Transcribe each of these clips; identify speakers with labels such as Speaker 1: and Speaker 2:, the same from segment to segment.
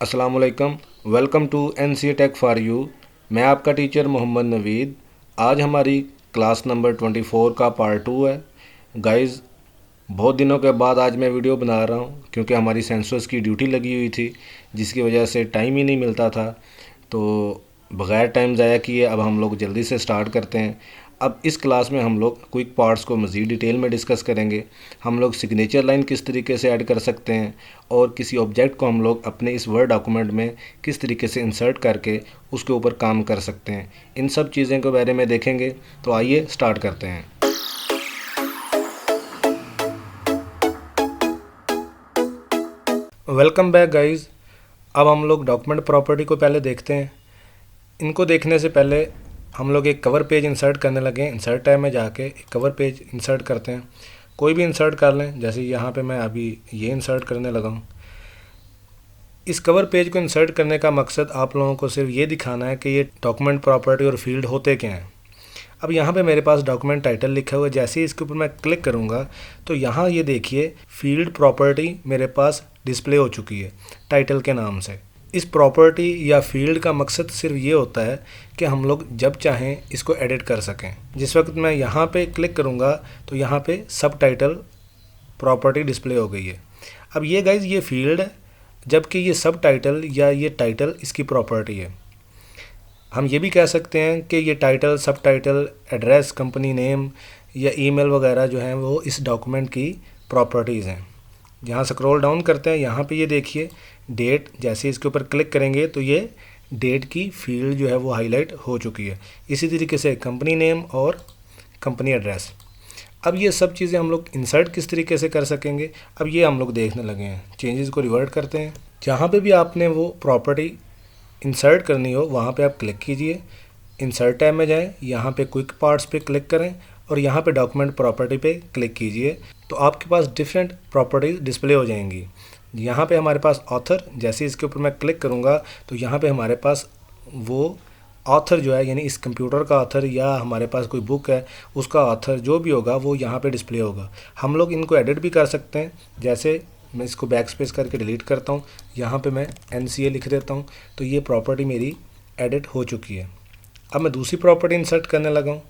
Speaker 1: अस्सलामुअलैकुम। Welcome to NC tech for you. मैं आपका टीचर मोहम्मद नवीद। आज हमारी क्लास नंबर 24 का पार्ट 2 है। गाइस, बहुत दिनों के बाद आज मैं वीडियो बना रहा हूँ क्योंकि हमारी सेंसर्स की ड्यूटी लगी हुई थी, जिसकी वजह से टाइम ही नहीं मिलता था। तो बग़ैर टाइम ज़ाया किए अब हम लोग जल्दी से स्टार्ट करते हैं। अब इस क्लास में हम लोग क्विक पार्ट्स को मज़ीद डिटेल में डिस्कस करेंगे। हम लोग सिग्नेचर लाइन किस तरीके से ऐड कर सकते हैं और किसी ऑब्जेक्ट को हम लोग अपने इस वर्ड डॉक्यूमेंट में किस तरीके से इंसर्ट करके उसके ऊपर काम कर सकते हैं, इन सब चीज़ों के बारे में देखेंगे। तो आइए स्टार्ट करते हैं। Welcome back guys. अब हम लोग डॉक्यूमेंट प्रॉपर्टी को पहले देखते हैं। इनको देखने से पहले हम लोग एक कवर पेज इंसर्ट करने लगे। इंसर्ट टैब में जाके एक कवर पेज इंसर्ट करते हैं। कोई भी इंसर्ट कर लें, जैसे यहाँ पे मैं अभी ये इंसर्ट करने लगा हूँ। इस कवर पेज को इंसर्ट करने का मकसद आप लोगों को सिर्फ ये दिखाना है कि ये डॉक्यूमेंट प्रॉपर्टी और फील्ड होते क्या हैं। अब यहाँ पे मेरे पास डॉक्यूमेंट टाइटल लिखा हुआ है। जैसे ही इसके ऊपर मैं क्लिक करूँगा तो यहाँ ये देखिए फील्ड प्रॉपर्टी मेरे पास डिस्प्ले हो चुकी है टाइटल के नाम से। इस प्रॉपर्टी या फील्ड का मकसद सिर्फ ये होता है कि हम लोग जब चाहें इसको एडिट कर सकें। जिस वक्त मैं यहाँ पे क्लिक करूँगा तो यहाँ पे सब टाइटल प्रॉपर्टी डिस्प्ले हो गई है। अब ये गाइज ये फील्ड है, जबकि ये सब टाइटल या ये टाइटल इसकी प्रॉपर्टी है। हम ये भी कह सकते हैं कि ये टाइटल, सब टाइटल, एड्रेस, कंपनी नेम या ईमेल वगैरह जो हैं वो इस डॉक्यूमेंट की प्रॉपर्टीज़ हैं। यहाँ स्क्रॉल डाउन करते हैं, यहाँ पे ये देखिए डेट। जैसे इसके ऊपर क्लिक करेंगे तो ये डेट की फील्ड जो है वो हाईलाइट हो चुकी है। इसी तरीके से कंपनी नेम और कंपनी एड्रेस। अब ये सब चीज़ें हम लोग इंसर्ट किस तरीके से कर सकेंगे, अब ये हम लोग देखने लगे हैं। चेंजेस को रिवर्ट करते हैं। जहाँ पे भी आपने वो प्रॉपर्टी इंसर्ट करनी हो वहाँ पे आप क्लिक कीजिए। इंसर्ट टैब में जाएं, यहाँ पे क्विक पार्ट्स पे क्लिक करें और यहाँ पे डॉक्यूमेंट प्रॉपर्टी पे क्लिक कीजिए तो आपके पास डिफरेंट प्रॉपर्टीज डिस्प्ले हो जाएंगी। यहाँ पे हमारे पास ऑथर, जैसे इसके ऊपर मैं क्लिक करूँगा तो यहाँ पे हमारे पास वो ऑथर जो है, यानी इस कंप्यूटर का ऑथर या हमारे पास कोई बुक है उसका ऑथर जो भी होगा वो यहाँ पे डिस्प्ले होगा। हम लोग इनको एडिट भी कर सकते हैं। जैसे मैं इसको बैक स्पेस करके डिलीट करता हूँ, यहाँ पे मैं NCA लिख देता हूँ तो ये प्रॉपर्टी मेरी एडिट हो चुकी है। अब मैं दूसरी प्रॉपर्टी इंसर्ट करने लगा हूँ।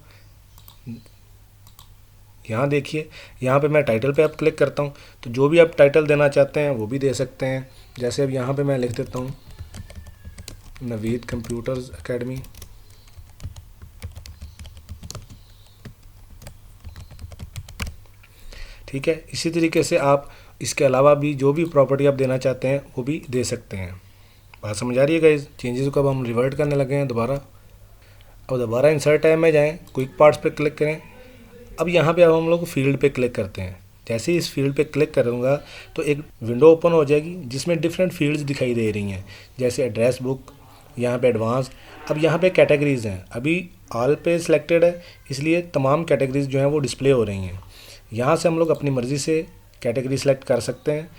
Speaker 1: यहाँ देखिए, यहाँ पे मैं टाइटल पे अब क्लिक करता हूँ तो जो भी आप टाइटल देना चाहते हैं वो भी दे सकते हैं। जैसे अब यहाँ पे मैं लिख देता हूँ नवीद कंप्यूटर्स एकेडमी। ठीक है, इसी तरीके से आप इसके अलावा भी जो भी प्रॉपर्टी आप देना चाहते हैं वो भी दे सकते हैं। बात समझ आ रही है गाइस? चेंजेस को अब हम रिवर्ट करने लगे हैं दोबारा। अब दोबारा इंसर्ट टैब में जाएं, क्विक पार्ट्स पे क्लिक करें। अब यहाँ पे अब हम लोग फील्ड पे क्लिक करते हैं। जैसे ही इस फील्ड पे क्लिक करूँगा तो एक विंडो ओपन हो जाएगी जिसमें डिफरेंट फील्ड्स दिखाई दे रही हैं, जैसे एड्रेस बुक, यहाँ पे एडवांस। अब यहाँ पे कैटेगरीज़ हैं, अभी ऑल पे सिलेक्टेड है इसलिए तमाम कैटेगरीज़ जो हैं वो डिस्प्ले हो रही हैं। यहाँ से हम लोग अपनी मर्ज़ी से कैटेगरी सेलेक्ट कर सकते हैं।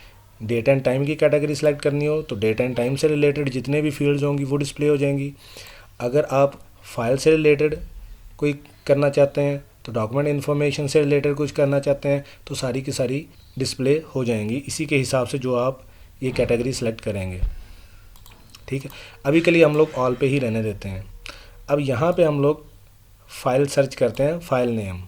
Speaker 1: डेट एंड टाइम की कैटेगरी सेलेक्ट करनी हो तो डेट एंड टाइम से रिलेटेड जितने भी फील्ड्स होंगी वो डिस्प्ले हो जाएंगी। अगर आप फाइल से रिलेटेड कोई करना चाहते हैं तो डॉक्यूमेंट इन्फॉर्मेशन से रिलेटेड कुछ करना चाहते हैं तो सारी की सारी डिस्प्ले हो जाएंगी इसी के हिसाब से जो आप ये कैटेगरी सेलेक्ट करेंगे। ठीक है, अभी के लिए हम लोग ऑल पे ही रहने देते हैं। अब यहाँ पे हम लोग फ़ाइल सर्च करते हैं, फ़ाइल नेम।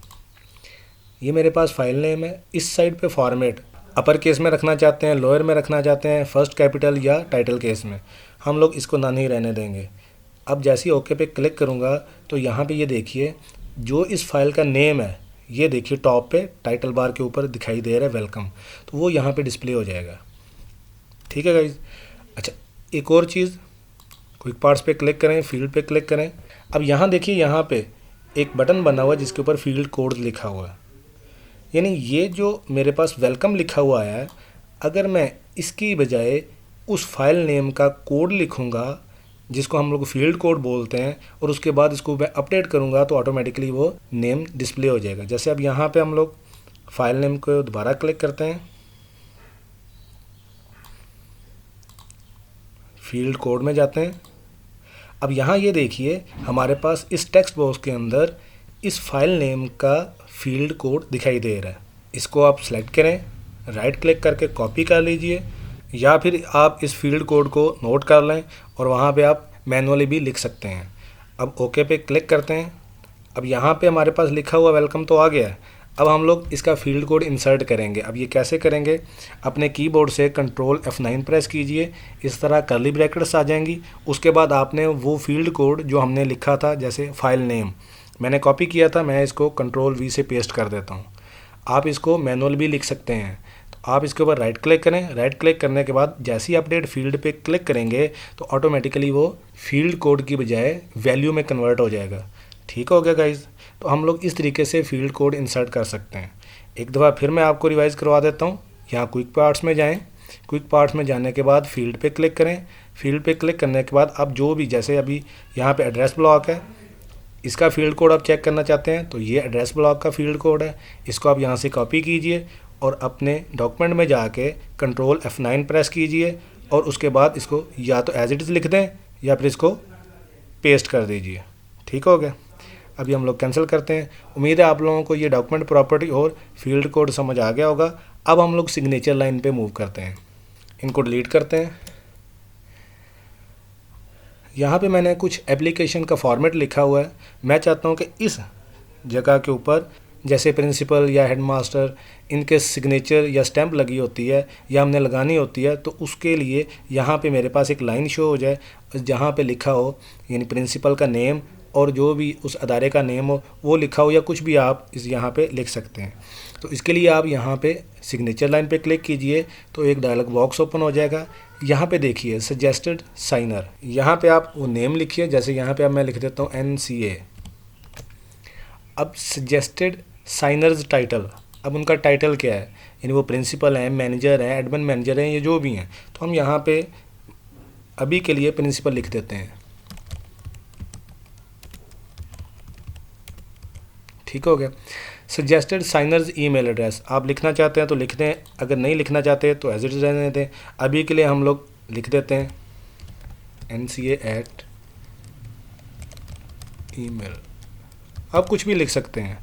Speaker 1: ये मेरे पास फाइल नेम है। इस साइड पे फॉर्मेट अपर केस में रखना चाहते हैं, लोअर में रखना चाहते हैं, फर्स्ट कैपिटल या टाइटल केस में। हम लोग इसको ना नहीं रहने देंगे। अब जैसे ही ओके पे क्लिक करूँगा तो यहाँ पे ये देखिए जो इस फाइल का नेम है, ये देखिए टॉप पे टाइटल बार के ऊपर दिखाई दे रहा है वेलकम, तो वो यहाँ पे डिस्प्ले हो जाएगा। ठीक है गाइज। अच्छा, एक और चीज़, क्विक पार्ट्स पे क्लिक करें, फील्ड पे क्लिक करें। अब यहाँ देखिए यहाँ पे एक बटन बना हुआ है जिसके ऊपर फील्ड कोड लिखा हुआ है, यानी ये जो मेरे पास वेलकम लिखा हुआ है, अगर मैं इसकी बजाय उस फाइल नेम का कोड लिखूँगा जिसको हम लोग फील्ड कोड बोलते हैं और उसके बाद इसको मैं अपडेट करूँगा तो ऑटोमेटिकली वो नेम डिस्प्ले हो जाएगा। जैसे अब यहाँ पे हम लोग फाइल नेम को दोबारा क्लिक करते हैं, फील्ड कोड में जाते हैं। अब यहाँ ये देखिए हमारे पास इस टेक्स्ट बॉक्स के अंदर इस फाइल नेम का फील्ड कोड दिखाई दे रहा है। इसको आप सेलेक्ट करें, राइट क्लिक करके कॉपी कर लीजिए, या फिर आप इस फील्ड कोड को नोट कर लें और वहाँ पे आप मैनुअली भी लिख सकते हैं। अब ओके पे क्लिक करते हैं। अब यहाँ पे हमारे पास लिखा हुआ वेलकम तो आ गया है। अब हम लोग इसका फील्ड कोड इंसर्ट करेंगे। अब ये कैसे करेंगे, अपने कीबोर्ड से कंट्रोल F9 प्रेस कीजिए, इस तरह कर्ली ब्रैकेट्स आ जाएंगी। उसके बाद आपने वो फील्ड कोड जो हमने लिखा था, जैसे फाइल नेम मैंने कॉपी किया था, मैं इसको कंट्रोल V से पेस्ट कर देता हूँ। आप इसको मैनुअल भी लिख सकते हैं। तो आप इसके ऊपर राइट क्लिक करें। राइट क्लिक करने के बाद जैसे ही अपडेट फील्ड पे क्लिक करेंगे तो ऑटोमेटिकली वो फील्ड कोड की बजाय वैल्यू में कन्वर्ट हो जाएगा। ठीक हो गया गाइज। तो हम लोग इस तरीके से फील्ड कोड इंसर्ट कर सकते हैं। एक दफ़ा फिर मैं आपको रिवाइज़ करवा देता हूँ। यहाँ क्विक पार्ट्स में जाएँ। क्विक पार्ट्स में जाने के बाद फील्ड पे क्लिक करें। फील्ड पे क्लिक करने के बाद आप जो भी, जैसे अभी यहाँ पे एड्रेस ब्लॉक है, इसका फील्ड कोड आप चेक करना चाहते हैं तो ये एड्रेस ब्लॉक का फील्ड कोड है। इसको आप यहाँ से कॉपी कीजिए और अपने डॉक्यूमेंट में जाके कंट्रोल F9 प्रेस कीजिए और उसके बाद इसको या तो एज इट इज़ लिख दें या फिर इसको पेस्ट कर दीजिए। ठीक हो गया। अभी हम लोग कैंसिल करते हैं। उम्मीद है आप लोगों को ये डॉक्यूमेंट प्रॉपर्टी और फील्ड कोड समझ आ गया होगा। अब हम लोग सिग्नेचर लाइन पे मूव करते हैं। इनको डिलीट करते हैं। यहाँ पे मैंने कुछ एप्लीकेशन का फॉर्मेट लिखा हुआ है। मैं चाहता हूँ कि इस जगह के ऊपर जैसे प्रिंसिपल या हेडमास्टर, इनके सिग्नेचर या स्टैंप लगी होती है या हमने लगानी होती है, तो उसके लिए यहाँ पे मेरे पास एक लाइन शो हो जाए जहाँ पे लिखा हो, यानी प्रिंसिपल का नेम और जो भी उस अदारे का नेम हो वो लिखा हो, या कुछ भी आप इस यहाँ पे लिख सकते हैं। तो इसके लिए आप यहाँ पे सिग्नेचर लाइन पे क्लिक कीजिए तो एक डायलॉग बॉक्स ओपन हो जाएगा। यहाँ पे देखिए सजेस्टेड साइनर, यहाँ पे आप वो नेम लिखिए। जैसे यहाँ पे अब मैं लिख देता हूँ NCA। अब सजेस्टेड साइनर्स टाइटल, अब उनका टाइटल क्या है, यानी वो प्रिंसिपल हैं, मैनेजर हैं, एडमिन मैनेजर हैं, ये जो भी हैं। तो हम यहाँ पे अभी के लिए प्रिंसिपल लिख देते हैं। ठीक हो गया। सजेस्टेड साइनर्स ईमेल एड्रेस, आप लिखना चाहते हैं तो लिख दें, अगर नहीं लिखना चाहते तो एज इट इज़ रहने दें। अभी के लिए हम लोग लिख देते हैं NCA@email। आप कुछ भी लिख सकते हैं।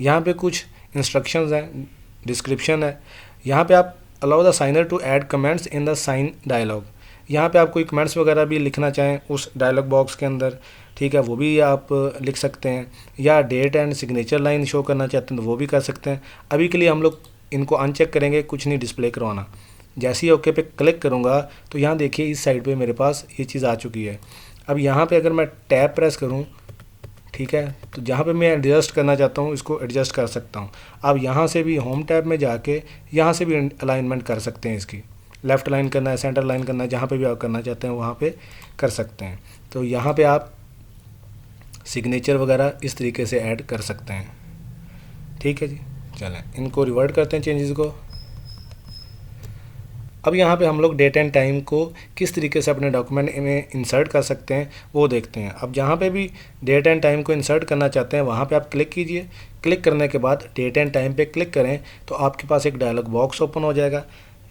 Speaker 1: यहाँ पे कुछ इंस्ट्रक्शंस हैं, डिस्क्रिप्शन है। यहाँ पे आप allow the signer to add comments in the sign dialog, यहाँ पे आप कोई कमेंट्स वगैरह भी लिखना चाहें उस डायलॉग बॉक्स के अंदर, ठीक है, वो भी आप लिख सकते हैं। या date and signature line show करना चाहते हैं तो वो भी कर सकते हैं। अभी के लिए हम लोग इनको अनचेक करेंगे, कुछ नहीं डिस्प्ले करवाना। जैसे ही ओके पे क्लिक करूँगा तो यहाँ देखिए इस साइड पे मेरे पास ये चीज़ आ चुकी है। अब यहाँ पे अगर मैं टैब प्रेस करूँ, ठीक है, तो जहाँ पे मैं एडजस्ट करना चाहता हूँ इसको एडजस्ट कर सकता हूँ। अब यहाँ से भी होम टैब में जाके यहाँ से भी अलाइनमेंट कर सकते हैं। इसकी लेफ़्ट लाइन करना है, सेंटर लाइन करना है, जहाँ पे भी आप करना चाहते हैं वहाँ पे कर सकते हैं। तो यहाँ पे आप सिग्नेचर वगैरह इस तरीके से ऐड कर सकते हैं। ठीक है जी, चलें इनको रिवर्ट करते हैं चेंजेस को। अब यहाँ पे हम लोग डेट एंड टाइम को किस तरीके से अपने डॉक्यूमेंट में इंसर्ट कर सकते हैं वो देखते हैं। अब जहाँ पे भी डेट एंड टाइम को इंसर्ट करना चाहते हैं वहाँ पे आप क्लिक कीजिए। क्लिक करने के बाद डेट एंड टाइम पे क्लिक करें तो आपके पास एक डायलॉग बॉक्स ओपन हो जाएगा।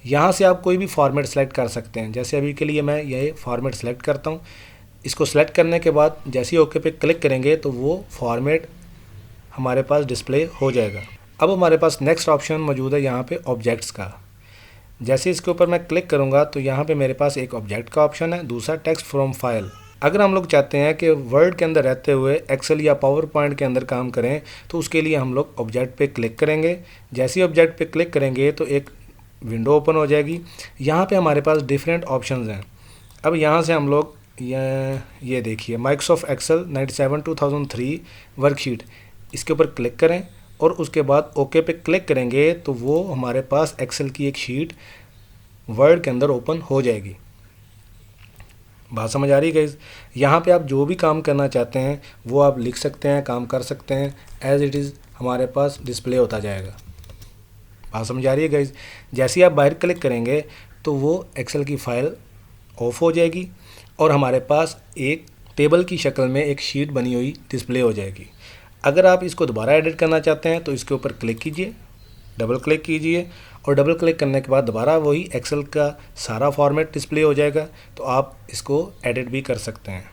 Speaker 1: यहाँ से आप कोई भी फॉर्मेट सेलेक्ट कर सकते हैं। जैसे अभी के लिए मैं ये फॉर्मेट सेलेक्ट करता हूँ। इसको सेलेक्ट करने के बाद जैसे ही ओके पे क्लिक करेंगे तो वो फॉर्मेट हमारे पास डिस्प्ले हो जाएगा। अब हमारे पास नेक्स्ट ऑप्शन मौजूद है यहाँ पे ऑब्जेक्ट्स का। जैसे इसके ऊपर मैं क्लिक करूँगा तो यहाँ पे मेरे पास एक ऑब्जेक्ट का ऑप्शन है, दूसरा टेक्स्ट फ्रॉम फाइल। अगर हम लोग चाहते हैं कि वर्ड के अंदर रहते हुए एक्सेल या पावर पॉइंट के अंदर काम करें तो उसके लिए हम लोग ऑब्जेक्ट पे क्लिक करेंगे। जैसे ही ऑब्जेक्ट पे क्लिक करेंगे तो एक विंडो ओपन हो जाएगी। यहाँ पे हमारे पास डिफरेंट ऑप्शंस हैं। अब यहाँ से हम लोग ये देखिए माइक्रोसॉफ्ट एक्सेल 97 2003 वर्कशीट, इसके ऊपर क्लिक करें और उसके बाद ओके पे क्लिक करेंगे तो वो हमारे पास एक्सेल की एक शीट वर्ड के अंदर ओपन हो जाएगी। बात समझ आ रही है गाइस? यहाँ पे आप जो भी काम करना चाहते हैं वो आप लिख सकते हैं, काम कर सकते हैं, एज इट इज़ हमारे पास डिस्प्ले होता जाएगा। बात समझ आ रही है गाइस? जैसे ही आप बाहर क्लिक करेंगे तो वो एक्सेल की फ़ाइल ऑफ हो जाएगी और हमारे पास एक टेबल की शक्ल में एक शीट बनी हुई डिस्प्ले हो जाएगी। अगर आप इसको दोबारा एडिट करना चाहते हैं तो इसके ऊपर क्लिक कीजिए, डबल क्लिक कीजिए और डबल क्लिक करने के बाद दोबारा वही एक्सेल का सारा फॉर्मेट डिस्प्ले हो जाएगा। तो आप इसको एडिट भी कर सकते हैं।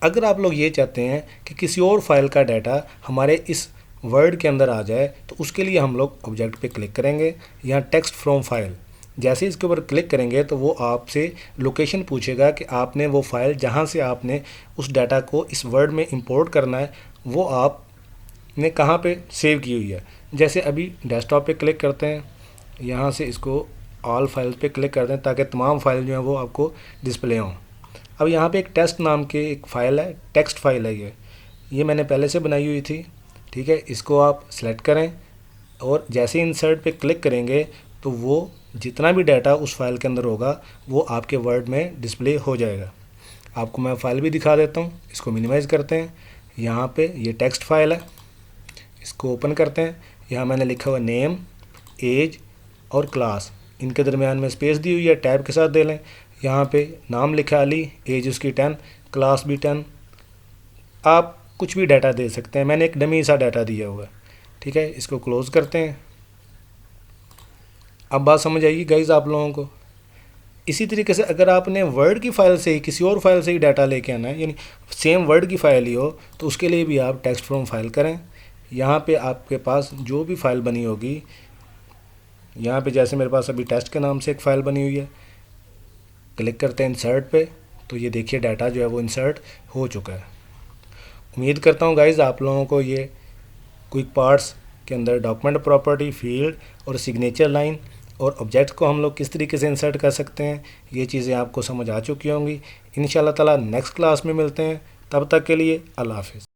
Speaker 1: अगर आप लोग ये चाहते हैं कि किसी और फाइल का डाटा हमारे इस वर्ड के अंदर आ जाए तो उसके लिए हम लोग ऑब्जेक्ट पे क्लिक करेंगे, यहाँ टेक्स्ट फ्रॉम फाइल। जैसे ही इसके ऊपर क्लिक करेंगे तो वो आपसे लोकेशन पूछेगा कि आपने वो फाइल जहाँ से आपने उस डाटा को इस वर्ड में इंपोर्ट करना है वो आपने कहाँ पे सेव की हुई है। जैसे अभी डेस्कटॉप पे क्लिक करते हैं, यहाँ से इसको ऑल फाइल्स पे क्लिक करते हैं ताकि तमाम फाइल जो हैं वो आपको डिस्प्ले हों। अब यहाँ पे एक टेस्ट नाम के एक फ़ाइल है, टेक्स्ट फाइल है ये मैंने पहले से बनाई हुई थी, ठीक है। इसको आप सेलेक्ट करें और जैसे इंसर्ट पे क्लिक करेंगे तो वो जितना भी डाटा उस फाइल के अंदर होगा वो आपके वर्ड में डिस्प्ले हो जाएगा। आपको मैं फ़ाइल भी दिखा देता हूँ। इसको मिनिमाइज़ करते हैं, यहाँ पे ये टेक्स्ट फाइल है, इसको ओपन करते हैं। यहाँ मैंने लिखा हुआ नेम, एज और क्लास, इनके दरमियान में स्पेस दी हुई है, टैब के साथ दे लें। यहाँ पे नाम लिखा अली, एज उसकी 10, क्लास भी 10। आप कुछ भी डाटा दे सकते हैं, मैंने एक डमी सा डाटा दिया हुआ है, ठीक है। इसको क्लोज़ करते हैं। अब बात समझ आएगी गाइज़ आप लोगों को। इसी तरीके से अगर आपने वर्ड की फ़ाइल से ही किसी और फाइल से ही डाटा लेके आना है, यानी सेम वर्ड की फ़ाइल ही हो, तो उसके लिए भी आप टेक्स्ट फ्रॉम फाइल करें। यहाँ पे आपके पास जो भी फ़ाइल बनी होगी, यहाँ पे जैसे मेरे पास अभी टेस्ट के नाम से एक फ़ाइल बनी हुई है, क्लिक करते हैं इंसर्ट पे, तो ये देखिए डाटा जो है वो इंसर्ट हो चुका है। उम्मीद करता हूँ गाइज़ आप लोगों को ये क्विक पार्ट्स के अंदर डॉक्यूमेंट प्रॉपर्टी, फील्ड और सिग्नेचर लाइन और ऑब्जेक्ट को हम लोग किस तरीके से इंसर्ट कर सकते हैं, ये चीज़ें आपको समझ आ चुकी होंगी। इंशाल्लाह ताला नेक्स्ट क्लास में मिलते हैं, तब तक के लिए अल्लाह हाफ़िज़।